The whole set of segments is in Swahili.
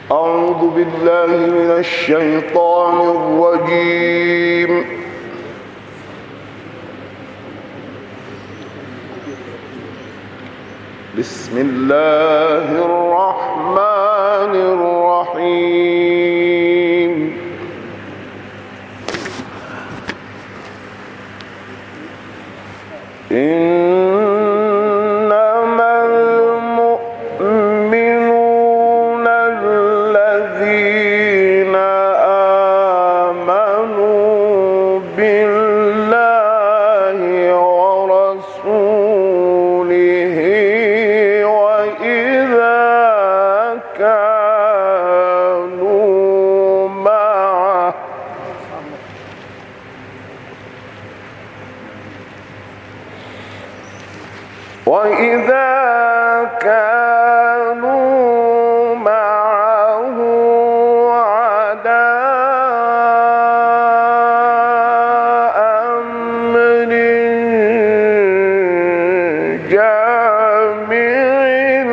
أعوذ بالله من الشيطان الرجيم. بسم الله الرحمن الرحيم. إنما المؤمنون الذين آمنوا بالله ورسوله وإذا كانوا معه على أمر جامع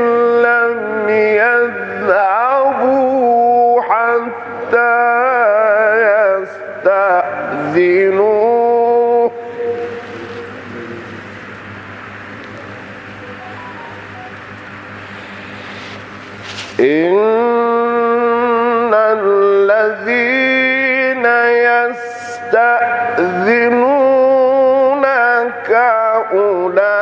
لم يذهبوا حتى يستأذنوه إن الذين يستأذنونك أولئك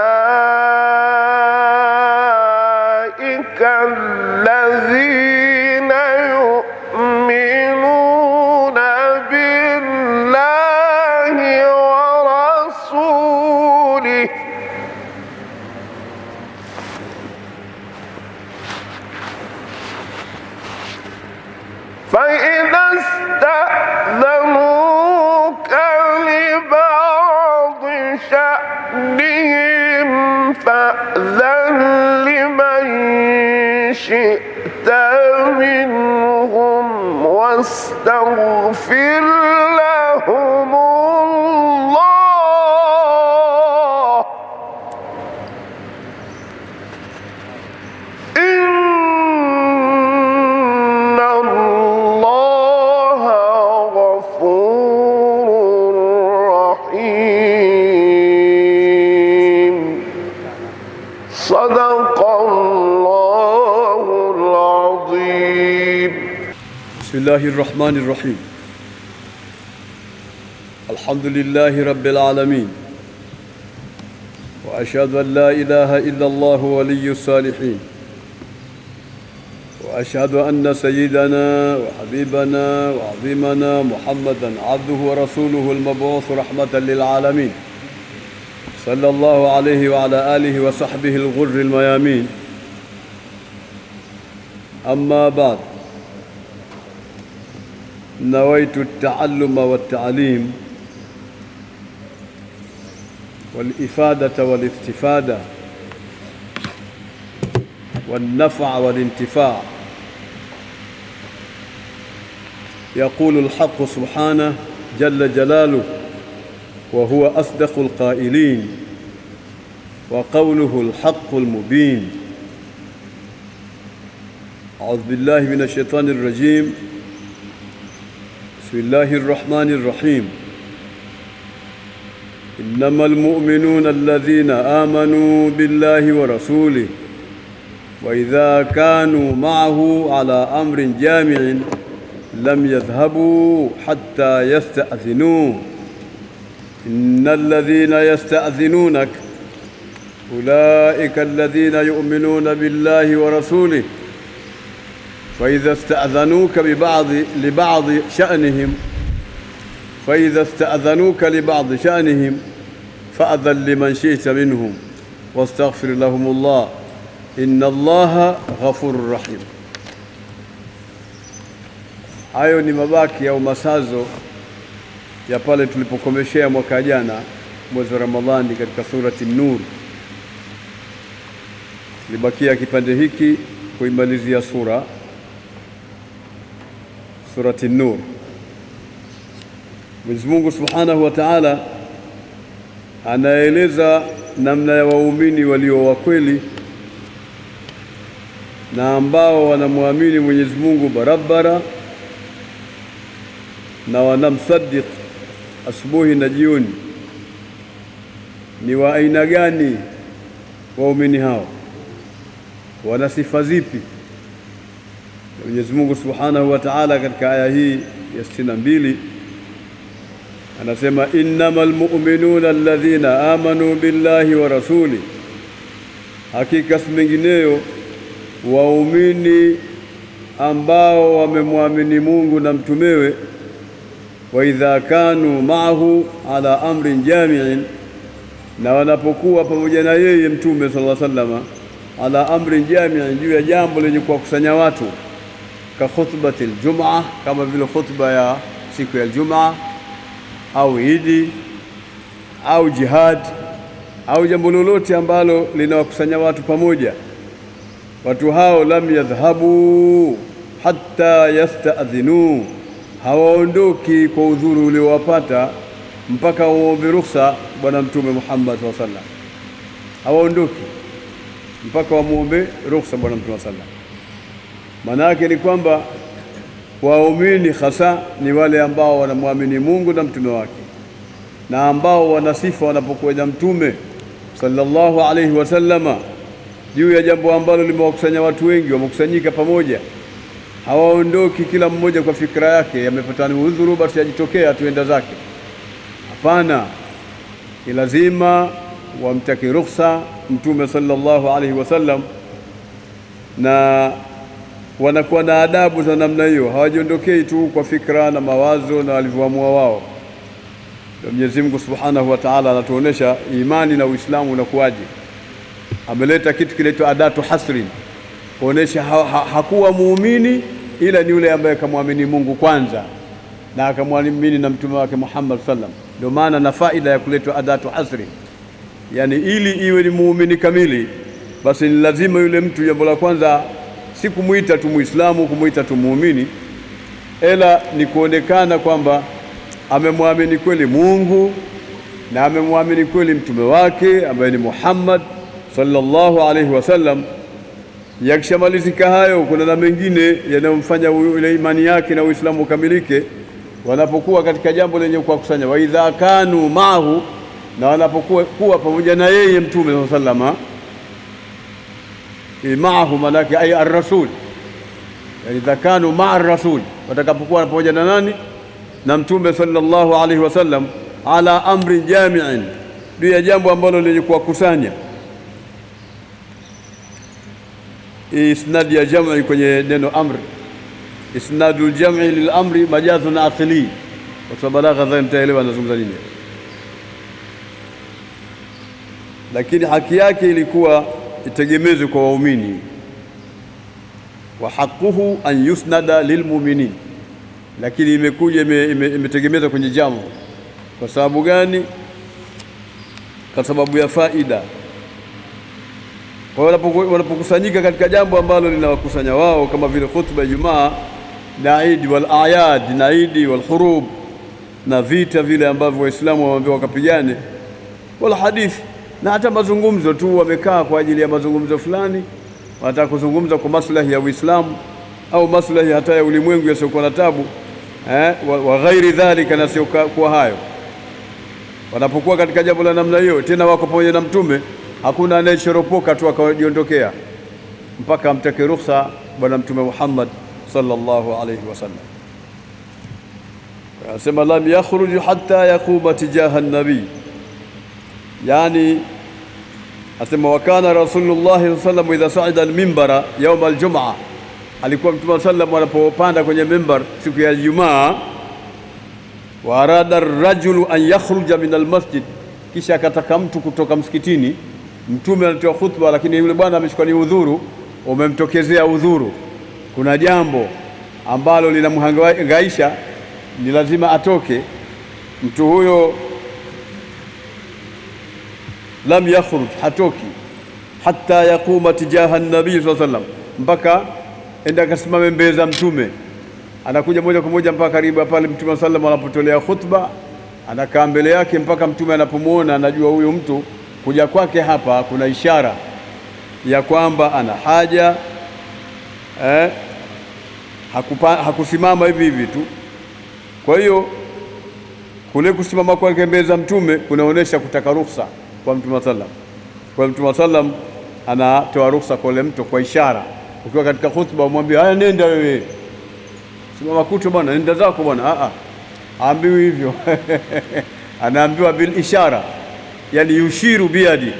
الذين يؤمنون بالله ورسوله فإذا استأذنوك لبعض شأنهم فأذن لمن شئت منهم واستغفر لهم الله إن الله غفور رحيم. صدق الله العظيم. بسم الله الرحمن الرحيم. الحمد لله رب العالمين، وأشهد أن لا إله إلا الله ولي الصالحين، وأشهد أن سيدنا وحبيبنا وعظيمنا محمدًا عبده ورسوله المبعوث رحمة للعالمين، صلى الله عليه وعلى آله وصحبه الغر الميامين. أما بعد، نويت التعلم والتعليم والإفادة والاستفادة والنفع والانتفاع. يقول الحق سبحانه جل جلاله وهو أصدق القائلين، وقوله الحق المبين. أعوذ بالله من الشيطان الرجيم. بسم الله الرحمن الرحيم. إنما المؤمنون الذين آمنوا بالله ورسوله وإذا كانوا معه على أمر جامع لم يذهبوا حتى يستأذنوه إن الذين يستأذنونك أولئك الذين يؤمنون بالله ورسوله فإذا استأذنوك لبعض شأنهم فأذن لمن شئت منهم واستغفر لهم الله إن الله غفور رحيم. Hayo ni mabaki au masazo ya pale tulipokomeshea mwaka jana mwezi wa Ramadhani katika surati Nur. Libakia kipande hiki kuimalizia surati Nur. Mwenyezi Mungu Subhanahu wa Ta'ala anaeleza namna ya waumini walio wa kweli na ambao wanamwamini Mwenyezi Mungu barabara na wanamsaddiq asubuhi na jioni, ni wa aina gani waumini hao? Wana sifa zipi? Mwenyezi Mungu Subhanahu wa Ta'ala katika aya hii ya 62 anasema, innamal mu'minuna alladhina amanu billahi wa rasuli, hakika si mengineyo waumini ambao wamemwamini Mungu na mtumewe, wa idha kanu ma'ahu ala amrin jami'in, na wanapokuwa pamoja na yeye mtume sallallahu alaihi wasallam ala amrin jami'in, juu ya jambo lenye kuwakusanya watu, ka khutbatil Jum'ah, kama vile khutba ya siku ya Jum'ah au Idi au jihad au jambo lolote ambalo linawakusanya watu pamoja. Watu hao lam yadhhabu hatta yasta'dhinu, hawaondoki kwa udhuru uliowapata mpaka waombe ruhusa bwana mtume Muhammad sallallahu alaihi wasallam. Hawaondoki mpaka wamuombe ruhusa bwana mtume sallallahu alaihi wasallam. Maana yake ni kwamba waumini hasa ni wale ambao wanamwamini Mungu na mtume wake, na ambao wanasifa wanapokuwa na mtume sallallahu alaihi wasallama juu ya jambo ambalo limewakusanya watu wengi, wamekusanyika pamoja. Hawaondoki kila mmoja kwa fikra yake, yamepatana udhuru basi ajitokea tuenda zake. Hapana, ni lazima wamtaki ruhusa mtume sallallahu alaihi wasallam, na wanakuwa na adabu za namna hiyo. Hawajiondokei tu kwa fikra na mawazo na walivyoamua wao. Mwenyezi Mungu Subhanahu wa Ta'ala anatuonesha imani na Uislamu unakuwaje. Ameleta kitu kinaitwa adatu hasrin, kuonesha hakuwa muumini ila ni yule ambaye kamwamini Mungu kwanza na akamwamini na mtume wake Muhammad sallam. Ndio maana na faida ya kuletwa adatu hasrin, yani ili iwe ni muumini kamili, basi ni lazima yule mtu, jambo la kwanza si kumuita tu Muislamu, kumuita tu muumini, ila ni kuonekana kwamba amemwamini kweli Mungu na amemwamini kweli mtume wake ambaye ni Muhammad sallallahu alaihi wasallam. Yakishamalizika hayo, kuna na mengine yanayomfanya ile imani yake na Uislamu ukamilike, wanapokuwa katika jambo lenye kuwakusanya. Wa idha kanu ma'ahu, na wanapokuwa pamoja na yeye mtume sallallahu alaihi wasallam. Ma'ahu manake ay ar-rasul, yani idha kanu ma'a ar-rasul, watakapokuwa pamoja na nani? Na mtume sallallahu alaihi wasallam, ala amrin jami'in, juu ya jambo ambalo lenye kuwakusanya. Isnad ya jam'i kwenye neno amr, isnadul jam'i lil amri majazun athli, kwa sababu balagha za mtaelewa nazungumza nini. Lakini haki yake ilikuwa itegemezwe kwa waumini, wa haquhu an yusnada lilmu'minin, lakini imekuja imetegemezwa kwenye jambo. Kwa sababu gani? Kwa sababu ya faida. Kwa wanapokusanyika katika jambo ambalo linawakusanya wao, kama vile khutba ya Ijumaa na Eid wal Ayad na Eid wal Hurub na vita vile ambavyo Waislamu wameambiwa wakapigane, wala hadithi na hata mazungumzo tu, wamekaa kwa ajili ya mazungumzo fulani, wanataka kuzungumza kwa maslahi ya Uislamu au maslahi hata ya ulimwengu yasiokuwa na tabu, wa ghairi dhalika, na sio kwa hayo. Wanapokuwa katika jambo la namna hiyo, tena wako pamoja na mtume, hakuna anayeshoropoka tu akajiondokea mpaka amtake ruhusa bwana mtume Muhammad sallallahu alaihi wasallam. Anasema lam yakhruju hatta yaquma tijaha an-nabi, yani asema wakana Rasulullah sallallahu alaihi wasallam idha sa'ida al-minbara yawm al-jum'ah, alikuwa mtume sallallahu anapopanda kwenye mimbar siku ya Ijumaa, wa arada ar-rajulu an yakhruja min al-masjid, kisha akataka mtu kutoka msikitini. Mtume anatoa khutba, lakini yule bwana amechukua ni udhuru, umemtokezea udhuru, kuna jambo ambalo linamhangaisha, ni lazima atoke. Mtu huyo lam yakhruj, hatoki hatta yaquma tijaha an-nabii sallallahu alaihi wasallam, mpaka enda akasimame mbele za mtume. Anakuja moja kwa moja mpaka karibu pale mtume sallallahu alaihi wasallam anapotolea khutba, anakaa mbele yake mpaka mtume anapomuona, anajua huyu mtu kuja kwake hapa kuna ishara ya kwamba ana haja hakusimama hivi hivi tu. Kwa hiyo kule kusimama kwake mbele za mtume kunaonesha kutaka ruhusa kwa Mtume sallam. Kwa Mtume sallam anatoa ruhusa kwa mtu kwa ishara. Ukiwa katika khutba umwambie haya, nenda wewe, simama kuto bwana, nenda zako bwana. Aambiwi hivyo anaambiwa bil ishara, yani yushiru biadi,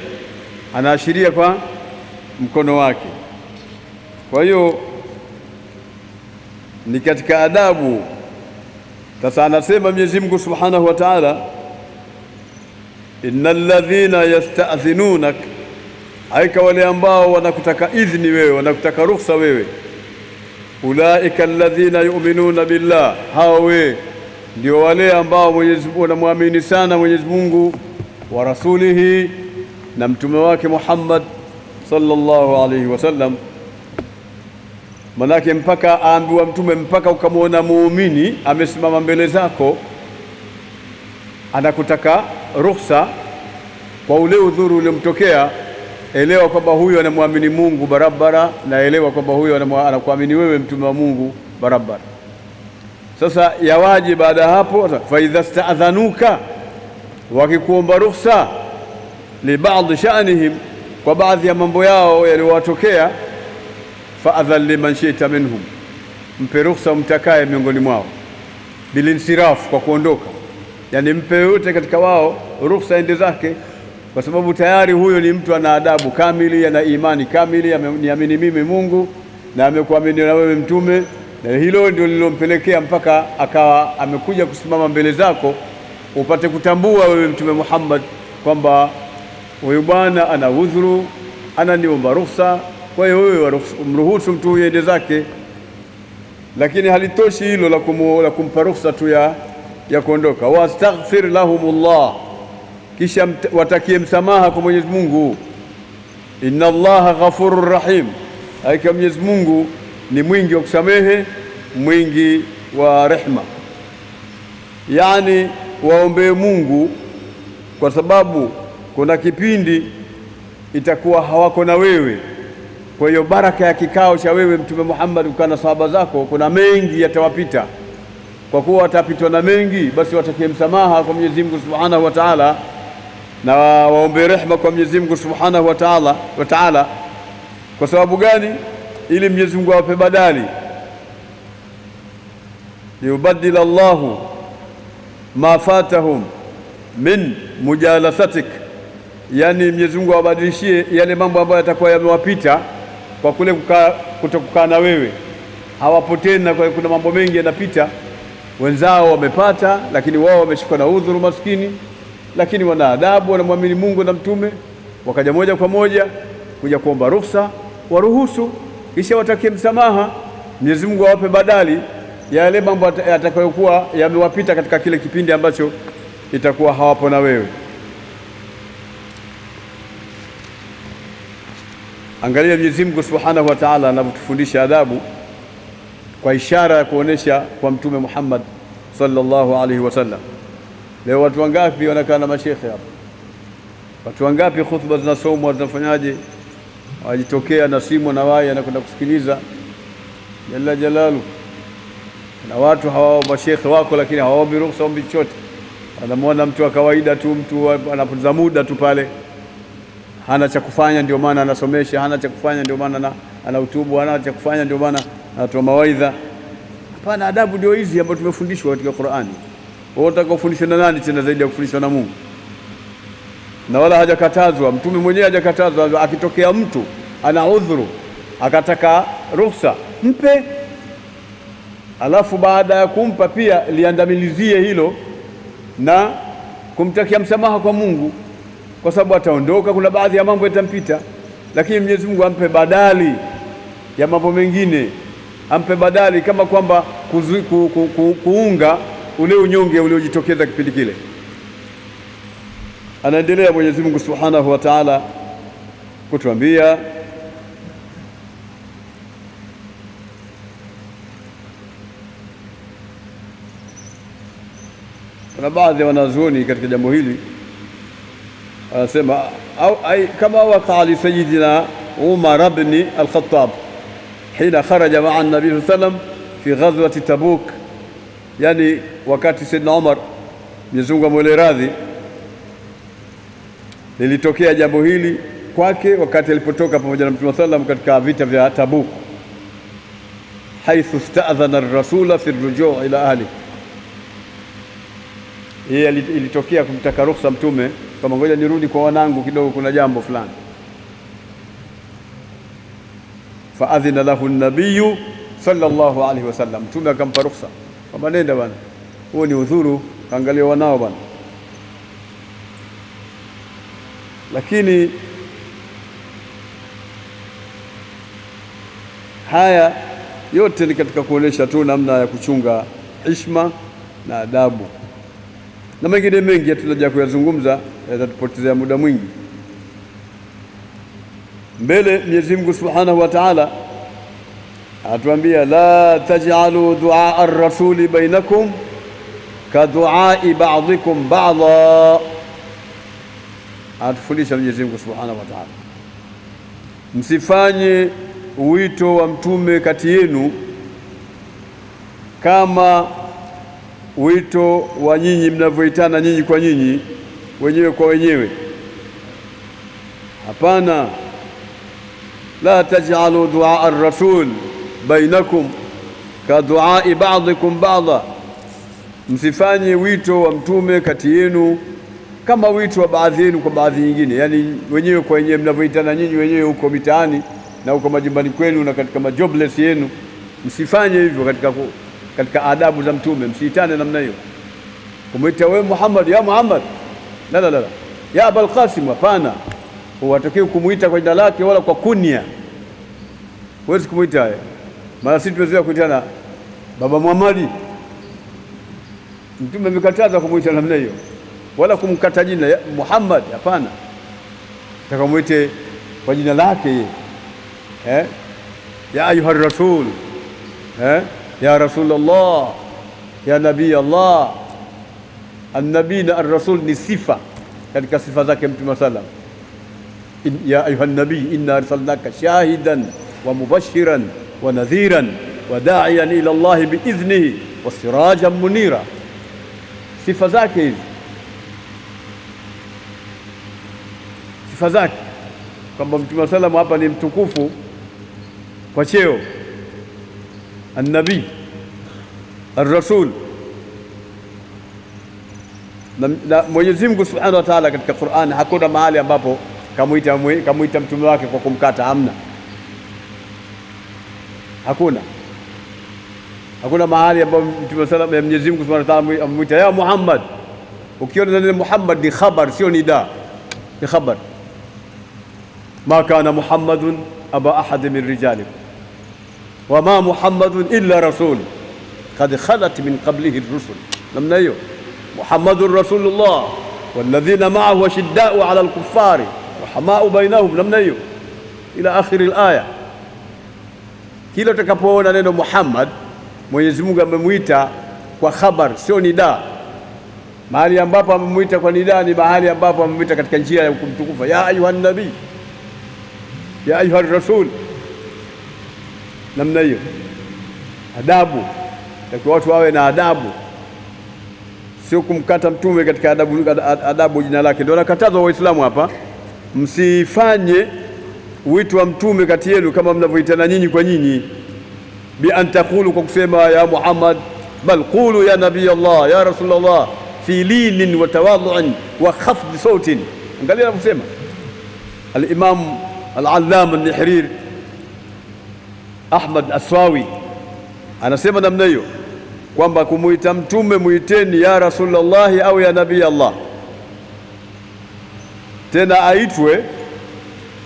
anaashiria kwa mkono wake. Kwa hiyo ni katika adabu. Sasa anasema Mwenyezi Mungu Subhanahu wa Ta'ala, innal ladhina yasta'dhinunak, aika wale ambao wanakutaka idhni wewe, wanakutaka ruhusa wewe, ulaika alladhina yu'minuna billah, hao wewe ndio wale ambao Mwenyezi Mungu wanamwamini sana Mwenyezi Mungu wa rasulihi, na mtume wake Muhammad sallallahu alayhi wasallam. Manake mpaka aambiwa mtume, mpaka ukamwona muumini amesimama mbele zako anakutaka ruhusa kwa ule udhuru uliomtokea, elewa kwamba huyo anamwamini Mungu barabara, na elewa kwamba huyo anakuamini wewe mtume wa Mungu barabara. Sasa yawaje baada ya hapo? Fa idha sta'dhanuka, wakikuomba ruhusa, li ba'd sha'nihim, kwa baadhi ya mambo yao yaliyowatokea, fa'adhan liman shi'ta minhum, mpe ruhusa mtakaye miongoni mwao, bilinsiraf, kwa kuondoka. Yani mpe yote katika wao ruhusa ende zake, kwa sababu tayari huyo ni mtu ana adabu kamili, ana imani kamili, ameniamini mimi Mungu na amekuamini na wewe mtume, na hilo ndio lilompelekea mpaka akawa amekuja kusimama mbele zako, upate kutambua wewe mtume Muhammad kwamba huyu bwana ana udhuru, ananiomba ruhusa. Kwa hiyo wewe umruhusu mtu huyo ende zake. Lakini halitoshi hilo la kumpa ruhusa tu ya kuondoka. Wastaghfir lahumullah, kisha watakie msamaha kwa Mwenyezi Mungu. Inna Allaha ghafurur rahim, hakika Mwenyezi Mungu ni mwingi wa kusamehe, mwingi wa rehma. Yani waombee Mungu, kwa sababu kuna kipindi itakuwa hawako na wewe. Kwa hiyo baraka ya kikao cha wewe mtume Muhammad ukiwa na sahaba zako, kuna mengi yatawapita. Kwa kuwa watapitwa na mengi, basi watakie msamaha kwa Mwenyezi Mungu Subhanahu wa Ta'ala, na waombe rehema kwa Mwenyezi Mungu Subhanahu wa Ta'ala. Kwa sababu gani? Ili Mwenyezi Mungu awape badali, liyubaddila Allahu ma fatahum min mujalasatik, yani Mwenyezi Mungu awabadilishie yale mambo ambayo yatakuwa yamewapita kwa kule kutokukaa na wewe. Hawapo tena, kwa kuna mambo mengi yanapita, wenzao wamepata, lakini wao wameshikwa na udhuru maskini, lakini wana adabu, wanamwamini Mungu na mtume, wakaja moja kwa moja kuja kuomba ruhusa, waruhusu, kisha watakie msamaha. Mwenyezi Mungu awape badali ya yale mambo yatakayokuwa yamewapita katika kile kipindi ambacho itakuwa hawapo na wewe. Angalia Mwenyezi Mungu Subhanahu wa Ta'ala anapotufundisha adabu kwa ishara ya kuonesha kwa mtume Muhammad sallallahu alaihi wasallam. Leo watu wangapi wanakaa na mashekhe hapa? Watu wangapi khutba zinasomwa zinafanyaje, wajitokea na simu na waya anakwenda kusikiliza jalla jalalu, na watu hawao mashekhe wako, lakini hawaombi ruhusa, ombi chochote. Anamwona mtu wa kawaida tu, mtu anapoza muda tu pale, hana cha kufanya ndio maana anasomesha, hana cha kufanya ndio maana anahutubu, hana cha kufanya ndio maana anatoa mawaidha. Hapana, adabu ndio hizi ambazo tumefundishwa katika Qur'ani. Wewe unataka kufundishwa na nani tena zaidi ya kufundishwa na Mungu? Na wala hajakatazwa, mtume mwenyewe hajakatazwa. Akitokea mtu ana udhuru akataka ruhusa, mpe, alafu baada ya kumpa pia liandamilizie hilo na kumtakia msamaha kwa Mungu, kwa sababu ataondoka, kuna baadhi ya mambo yatampita, lakini Mwenyezi Mungu ampe badali ya mambo mengine, ampe badali, kama kwamba kuunga ule unyonge uliojitokeza kipindi kile. Anaendelea Mwenyezi Mungu Subhanahu wa Ta'ala kutuambia, kuna baadhi ya wanazuoni katika jambo hili anasema kama waqa li sayyidina Umar ibn al-Khattab, hina kharaja ma'a an-nabii sallallahu alayhi wasallam fi ghazwati Tabuk, yani wakati Saidna Umar Mwenyezi Mungu amwele radhi, lilitokea jambo hili kwake wakati alipotoka pamoja na Mtume sallam katika vita vya Tabuk, haithu sta'adhana ar-rasula fi ar-rujuu' ila ahli. Yeye ilitokea kumtaka ruhusa Mtume kama ngoja nirudi kwa wanangu kidogo, kuna jambo fulani. Faadhina lahu an-nabiyyu sallallahu alayhi wasallam, Mtume akampa ruhusa kwamba nenda bwana, huo ni udhuru, kaangalia wanao bwana. Lakini haya yote ni katika kuonesha tu namna ya kuchunga heshima na adabu, na mengine mengi hatunaja kuyazungumza, yatatupotezea muda mwingi. Mbele Mwenyezi Mungu Subhanahu wa Ta'ala atuambia la taj'alu du'a ar-rasuli bainakum ka du'a'i ba'dikum ba'dha. Atufundisha Mwenyezi Mungu Subhanahu wa Ta'ala, msifanye wito wa mtume kati yenu kama wito wa nyinyi mnavyoitana nyinyi kwa nyinyi, wenyewe kwa wenyewe. Hapana, la taj'alu du'a ar-rasul bainakum ka du'a'i ba'dikum ba'dha, msifanye wito wa mtume kati yenu kama wito wa baadhi yenu kwa baadhi nyingine, yani wenyewe kwa wenyewe mnavyoitana nyinyi wenyewe huko mitaani na huko majumbani kwenu na katika majobless yenu. Msifanye hivyo katika adabu za mtume, msiitane namna hiyo. Kumuita wewe Muhammad, ya Muhammad, la ya Abul Qasim, hapana. Huwatokei kumuita kwa jina lake wala kwa kunia, huwezi kumuita yeye. Mara sisi tumezoea kuitana baba Muhammad, mtume amekataza kumuita namna hiyo, wala kumkata jina ya Muhammad, hapana. Takamuite kwa jina lake yeye, ya ayuha rasul, ya Rasulullah, ya Nabii Allah. An-nabii na ar-rasul ni sifa katika sifa zake Mtume sallam. Ya ayuha nabii inna arsalnaka shahidan wa mubashiran wa nadhiran wa da'iyan ila Allah biidhnihi wa sirajan munira. Sifa zake hizi, sifa zake kwamba Mtume sallam hapa ni mtukufu kwa cheo, an-nabii ar-rasul. Na Mwenyezi Mungu Subhanahu wa Ta'ala katika Qur'an hakuna mahali ambapo kamuita mtume wake kwa kumkata, hamna. Hakuna mahali ambapo Mtume sallallahu alayhi Mwenyezi Mungu Subhanahu wa Ta'ala amuita ya Muhammad. Ukiona neno Muhammad ni khabar, sio nida, ni khabar. Ma kana Muhammadun aba ahad min rijalikum wa ma Muhammadun illa rasul qad khalat min qablihi ar-rusul. Namna hiyo, Muhammadur Rasulullah walladhina ma'ahu ashidda'u 'ala al-kuffari rahama'u bainahum, namna hiyo ila akhir al-aya. Kila utakapoona neno Muhammad, Mwenyezi Mungu amemuita kwa khabar, sio nida. Mahali ambapo amemuita kwa nida ni mahali ambapo amemuita katika njia ya kumtukufa, ya ayuhan nabii, ya ayuhar rasul. Namna hiyo adabu, kwa watu wawe na adabu, sio kumkata mtume katika adabu jina lake. Ndio nakatazwa Waislamu hapa, msifanye wito wa mtume kati yenu kama mnavyoitana nyinyi kwa nyinyi, bi an taqulu, kwa kusema ya Muhammad, bal qulu ya Nabii Allah, ya Rasulullah, fi linin wa tawadhu'in wa khafd sautin. Angalia anavyosema al-Imam al-Allama an-Nihrir Ahmad Aswawi, anasema namna hiyo kwamba kumuita mtume muiteni ya Rasulullah au ya Nabii Allah, tena aitwe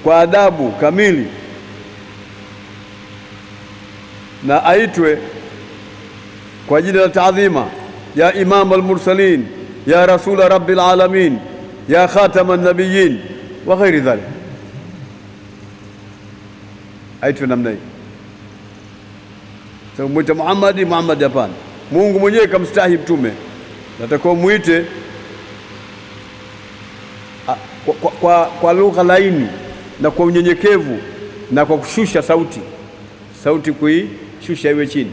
kwa adabu kamili na aitwe kwa jina la taadhima, ya Imam al-Mursalin, ya Rasul Rabbil Alamin, ya Khatam an-Nabiyyin wa ghairi dhalik. Aitwe namna hii. Sasa muite Muhammad, hapana. Mungu mwenyewe kamstahi mtume, natakiwa muite kwa lugha laini na kwa unyenyekevu na kwa kushusha sauti, sauti kuishusha iwe chini.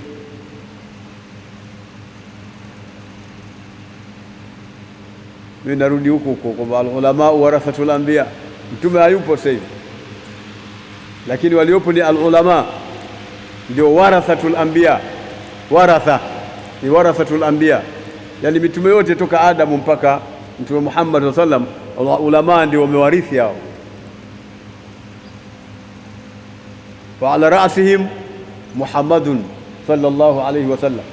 Mimi narudi huko kwa ulama warathatul anbiya. Mtume hayupo sasa hivi, lakini waliopo ni al-ulama, ndio warathatul anbiya. Waratha ni warathatul anbiya, yani mitume yote toka Adamu mpaka Mtume Muhammad sallallahu alaihi wasallam, ulama ndio wamewarithi hao. Wa ala ra'sihim Muhammadun sallallahu alaihi wasallam.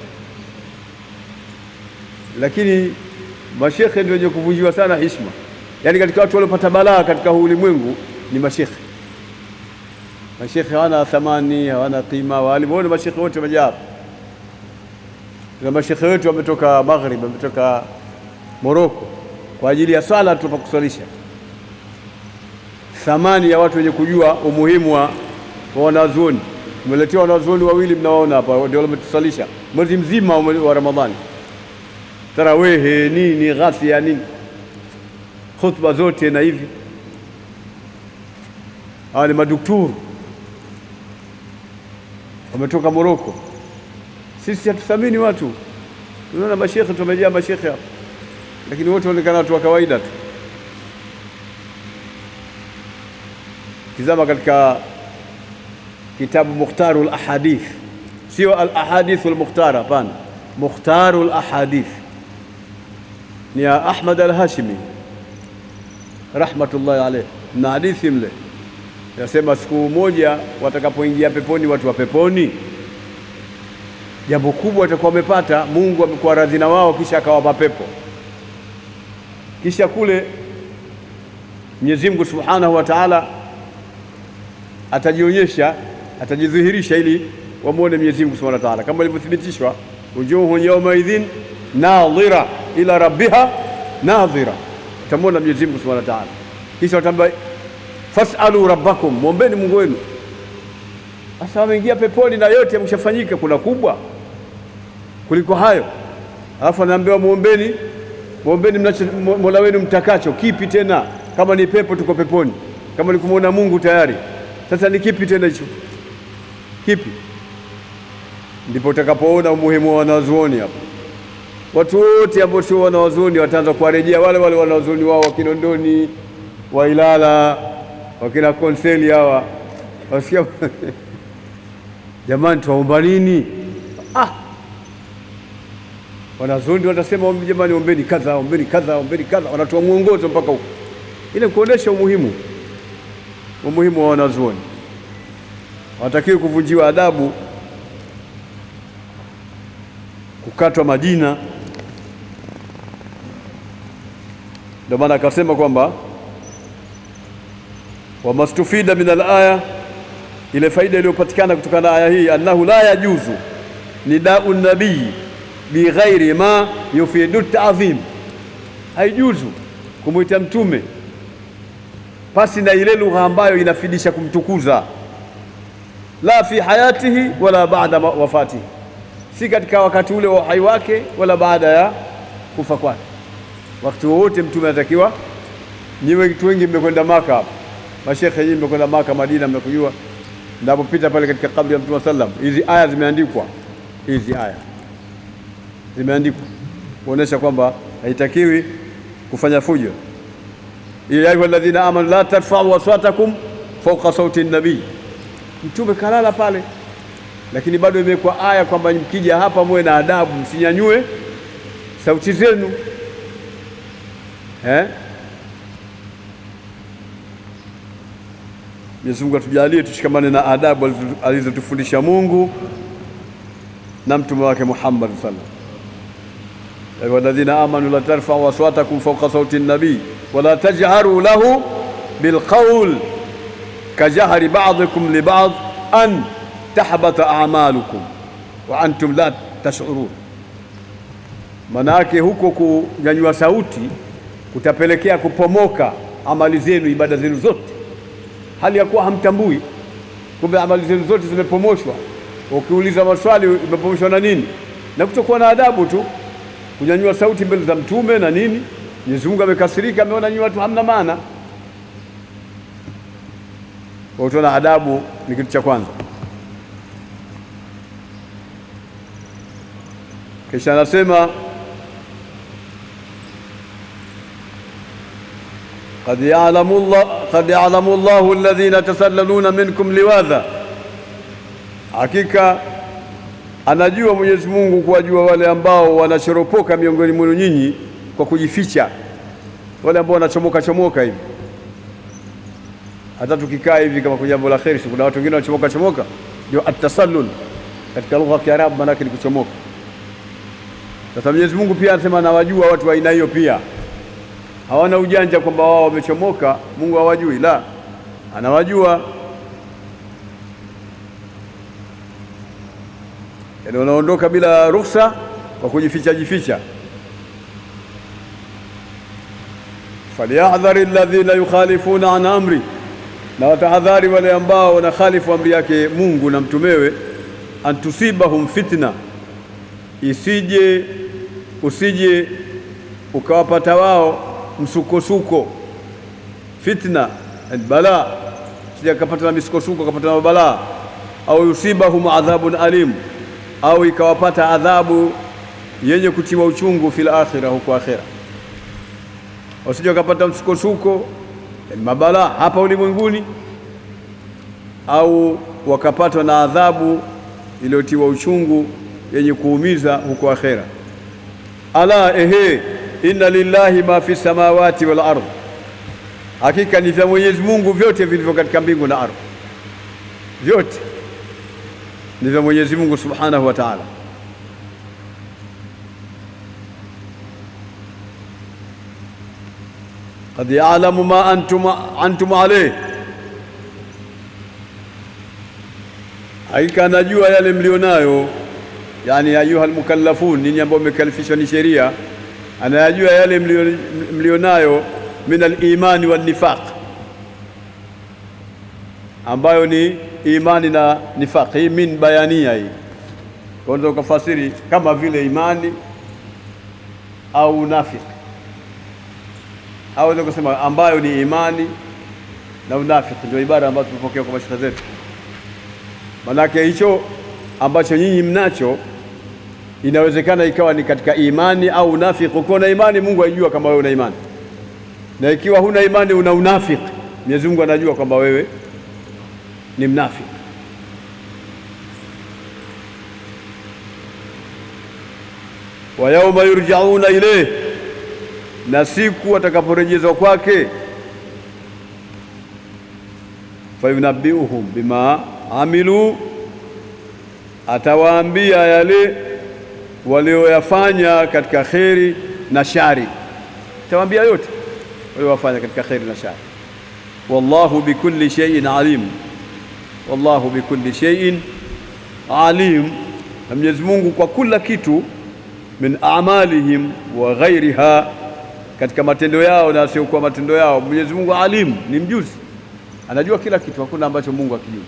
Lakini mashekhe ndio wenye kuvunjiwa sana heshima, yani katika watu waliopata balaa katika ulimwengu ni mashekhe. Mashekhe hawana thamani, hawana qima. Walimuona mashekhe wote wamejaa. Na mashekhe wetu wametoka Maghrib, wametoka Morocco kwa ajili ya swala tu, kuswalisha. Thamani ya watu wenye kujua umuhimu wa wanazuoni. Tumeletewa wanazuoni wawili, mnaona hapa, ndio wametusalisha mwezi mzima wa Ramadhani. Tarawehe nini, ghasia nini, khutba zote na hivi. Hawa ni madukturu wametoka Morocco. Sisi hatuthamini watu. Tunaona mashekhe, tumejaa mashekhe hapa, lakini wote wanaonekana watu wa kawaida tu. Tizama katika kitabu Mukhtarul Ahadith, sio al-ahadithul mukhtara, hapana, Mukhtarul Ahadith ni ya Ahmad al-Hashimi rahmatullahi alayhi. Na hadithi mle yasema siku moja watakapoingia peponi watu wa peponi, jambo kubwa watakuwa wamepata, Mungu amekuwa radhi na wao, kisha akawapa pepo. Kisha kule Mwenyezi Mungu Subhanahu wa Ta'ala atajionyesha, atajidhihirisha ili wamuone Mwenyezi Mungu Subhanahu wa Ta'ala, kama ilivyothibitishwa, wujuhun yawma idhin nadhira ila rabbiha nadhira. Utamwona Mwenyezi Mungu Subhanahu wa Ta'ala. Kisha watamba fas'alu rabbakum, muombeni Mungu wenu. Sasa wameingia peponi na yote yameshafanyika, kuna kubwa kuliko hayo. Alafu anaambiwa muombeni Mola wenu mtakacho. Kipi tena? Kama ni pepo tuko peponi, kama ni kumuona Mungu tayari. Sasa ni kipi tena hicho? Kipi? Ndipo utakapoona umuhimu wa wanazuoni hapo. Watu wote ambao sio wanazuoni wataanza kuwarejea wale wanazuoni wao wa Kinondoni, wa Ilala, wakina Konseli hawa. Wasikia jamani, tuomba nini? Wanazuoni watasema jamani, ombeni kadha, ombeni kadha, ombeni kadha, wanatoa mwongozo mpaka huko, ili kuonesha umuhimu wa wanazuoni. Hawatakiwi kuvunjiwa adabu, kukatwa majina. Ndio maana akasema kwamba wa mastufida min al-aya, ile faida iliyopatikana kutokana na aya hii, annahu la yajuzu nidau nabii bi ghairi ma yufidu ta'zim. Haijuzu kumuita mtume pasi na ile lugha ambayo inafidisha kumtukuza, la fi hayatihi wala baada wafatihi, si katika wakati ule wa uhai wake wala baada ya kufa kwake. Wakati wote mtume anatakiwa. Niwe watu wengi mmekwenda Maka hapa, mashekhe nyinyi mmekwenda Maka, Madina, mmekujua ndapopita pale katika kabri ya Mtume sallam, hizi aya zimeandikwa, kuonesha kwamba haitakiwi kufanya fujo. Ya ayyuhalladhina amanu la tarfa'u aswatakum fawqa sauti an-nabii. Mtume kalala pale, lakini bado imekuwa aya kwamba mkija hapa muwe na adabu, msinyanyue sauti zenu. Mwenyezi Mungu atujalie tushikamane na adabu alizotufundisha Mungu na mtume wake Muhammad sallallahu alaihi wasallam. Ayyuhalladhina amanu la tarfa'u aswatakum fawqa sauti an-nabii wa la tajharu lahu bilqawl kajahri ba'dikum li ba'd an tahbata a'malukum wa antum la tash'urun. Manake huko kunyanyua sauti kutapelekea kupomoka amali zenu, ibada zenu zote, hali ya kuwa hamtambui. Kumbe amali zenu zote zimepomoshwa. Ukiuliza maswali, imepomoshwa na nini? Na kutokuwa na adabu tu, kunyanyua sauti mbele za mtume na nini. Mwenyezi Mungu amekasirika, ameona nyinyi watu hamna maana. Kwa hiyo adabu ni kitu cha kwanza. Kisha anasema qad ya'lamu Allahu alladhina tasallaluna minkum liwadha, hakika anajua Mwenyezi Mungu kuwajua wale ambao wanachoropoka miongoni mwenu nyinyi kwa kujificha, wale ambao wanachomoka hivi. Hata tukikaa hivi kama kwa jambo la kheri, kuna watu wengine wanachomoka, ndio at-tasallul katika lugha ya Kiarabu, maana yake ni kuchomoka. Sasa Mwenyezi Mungu pia anasema anawajua watu wa aina hiyo pia. Hawana ujanja kwamba wao wamechomoka Mungu hawajui, la, anawajua. Yaani wanaondoka bila ruhusa kwa kujificha. Falyahdhari alladhina yukhalifuna an amri, na watahadhari wale ambao wanakhalifu amri yake Mungu na mtumewe, antusibahum fitna, usije ukawapata wao msukosuko. Fitna albala, sije akapata na misukosuko, akapata na balaa. Au yusibahum adhabun alim, au ikawapata adhabu yenye kutiwa uchungu fil akhirah, huko akhira. Usije akapata msukosuko, mabala hapa ulimwenguni, au wakapatwa na adhabu iliyotiwa uchungu yenye kuumiza huko akhira. Ala inna lillahi ma fi samawati wal ardh, hakika ni vya Mwenyezi Mungu vyote vilivyo katika mbingu na ardhi, vyote ni vya Mwenyezi Mungu subhanahu wa ta'ala. Qad ya'lamu ma antum alayhi, hakika anajua yale mlionayo, yani ayuha almukallafun, ninyi ambao mmekalifishwa ni sheria, anayajua yale mlionayo min al-imani wal nifaq, ambayo ni imani na nifaq. Hii min bayania, hii kwanza ukafasiri kama vile imani au unafiki, au unaweza kusema ambayo ni imani na unafiki. Ndio ibara ambayo tumepokea kwa mashaka zetu. Manake hicho ambacho nyinyi mnacho inawezekana ikawa ni katika imani au unafiki. Uko na imani, Mungu anajua kama wewe una imani, na ikiwa huna imani una unafiki, Mwenyezi Mungu anajua kwamba wewe ni mnafiki. Wa yawma yurja'una ilayhi, na siku watakaporejezwa kwake, fayunabbi'uhum bima amilu, atawaambia yale walioyafanya katika kheri na shari, atawaambia yote waliowafanya katika kheri na shari. Wallahu bikulli shay'in alim, wallahu bikulli shay'in alim, na Mwenyezi Mungu kwa kila kitu, min a'malihim wa ghairiha, katika matendo yao na sio kwa matendo yao. Mwenyezi Mungu alim, ni mjuzi, anajua kila kitu, hakuna ambacho Mungu akijua.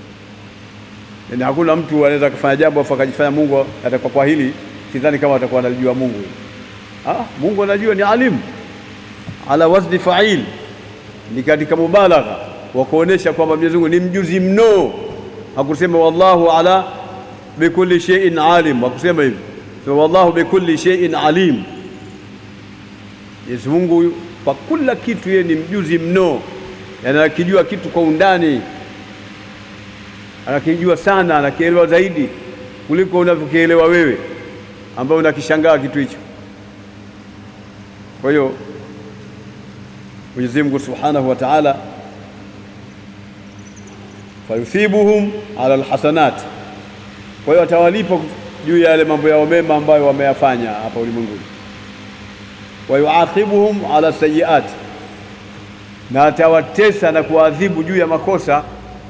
Yaani hakuna mtu anaweza kufanya jambo afa akajifanya Mungu atakuwa kwa hili, sidhani kama atakuwa analijua Mungu. Mungu anajua, ni alim ala wazni fa'il, ni katika mubalagha wa kuonesha kwamba Mwenyezi Mungu ni mjuzi mno. Hakusema wallahu ala bikulli shay'in alim, hakusema hivi. So wallahu bikulli shay'in alim, Mwenyezi Mungu kwa kila kitu yeye ni mjuzi mno, yani anakijua kitu kwa undani, anakijua sana, anakielewa zaidi kuliko unavyokielewa wewe ambao unakishangaa kitu hicho. Kwa hiyo Mwenyezi Mungu Subhanahu wa Ta'ala, fayuthibuhum ala alhasanat, kwa hiyo atawalipa juu ya yale mambo yao mema ambayo wameyafanya hapa ulimwenguni. Wa yu'athibuhum ala sayiat, na atawatesa na kuadhibu juu ya makosa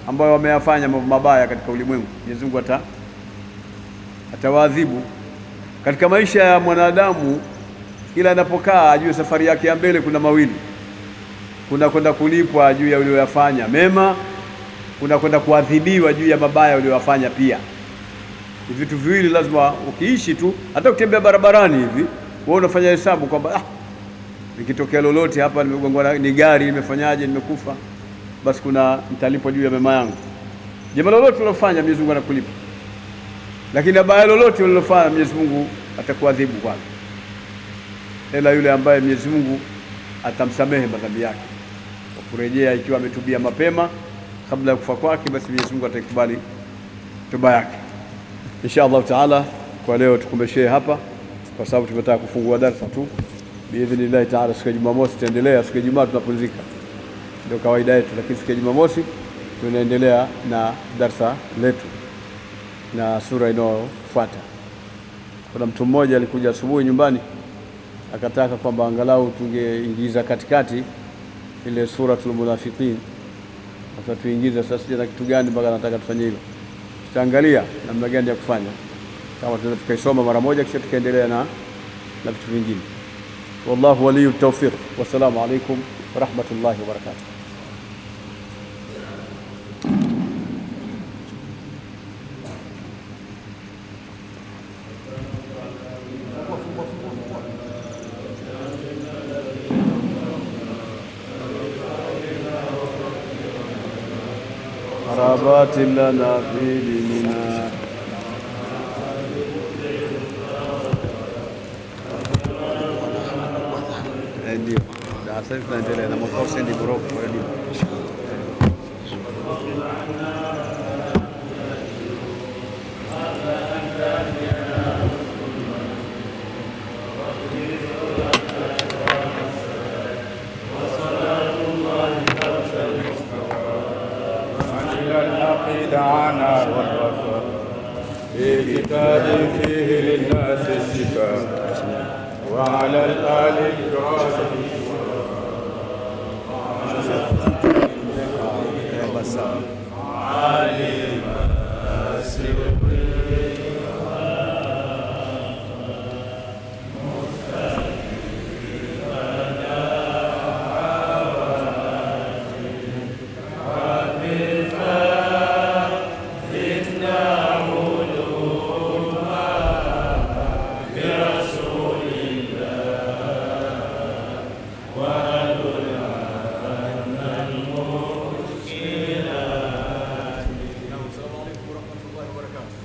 ambayo wameyafanya mabaya katika ulimwengu. Mwenyezi Mungu atawaadhibu. Katika maisha ya mwanadamu, kila anapokaa ajue safari yake ya mbele kuna mawili: kuna kwenda kulipwa juu ya uliyofanya mema, kuna kwenda kuadhibiwa juu ya mabaya uliyofanya pia. Ni vitu viwili lazima ukiishi tu, hata kutembea barabarani hivi wewe unafanya hesabu kwamba nikitokea lolote hapa, nimegongwa ni gari, nimefanyaje, nimekufa, basi kuna mtalipwa juu ya mema yangu. Jema lolote ulilofanya Mwenyezi Mungu anakulipa, lakini baya lolote ulilofanya Mwenyezi Mungu atakuadhibu kwanza, ila yule ambaye Mwenyezi Mungu atamsamehe madhambi yake kwa kurejea, ikiwa ametubia mapema kabla ya kufa kwake, basi Mwenyezi Mungu ataikubali toba yake insha Allah taala. Kwa leo tukumbeshee hapa, kwa sababu tumetaka kufungua darasa tu. Biidhnillah taala, siku ya Jumamosi tutaendelea. Siku ya Jumaa tunapumzika, ndio kawaida yetu, lakini siku ya Jumamosi tunaendelea na darasa letu na sura inayofuata. Kuna mtu mmoja alikuja asubuhi nyumbani akataka kwamba angalau tungeingiza katikati ile suratul Munafiqin. Sasa tuingize sasa, na kitu gani mpaka nataka tufanye hilo? Tutaangalia namna gani ya kufanya, kama tunaweza tukaisoma mara moja kisha tukaendelea na vitu vingine. Wallahu waliyu tawfiq. Wassalamu alaikum wa rahmatullahi wa barakatuh. قرابات لنا في ديننا ndio sasa tunaendelea na makosa ndi bro kwa ndio دعانا والوفاء في كتاب فيه للناس الشفاء وعلى الآل الكرام